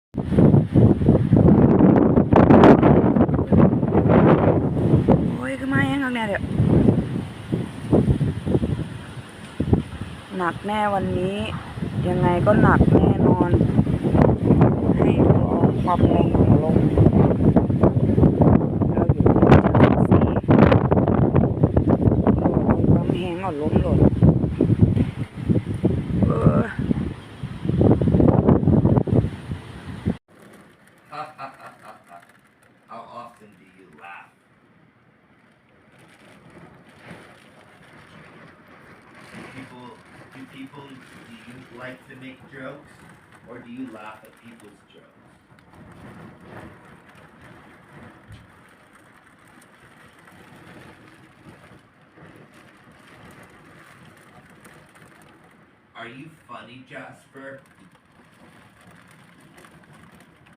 โอ้ยคือมาแห้งข้างในเดี๋ยวหนักแน่วันนี้ยังไงก็หนักแน่นอนให้รอความแรงของลมเราอยู่ที่จังหวัดสีความแห้งเอาล้มหล่นเออ How often do you laugh? Do you like to make jokes, or do you laugh at people's jokes? Are you funny, Jasper?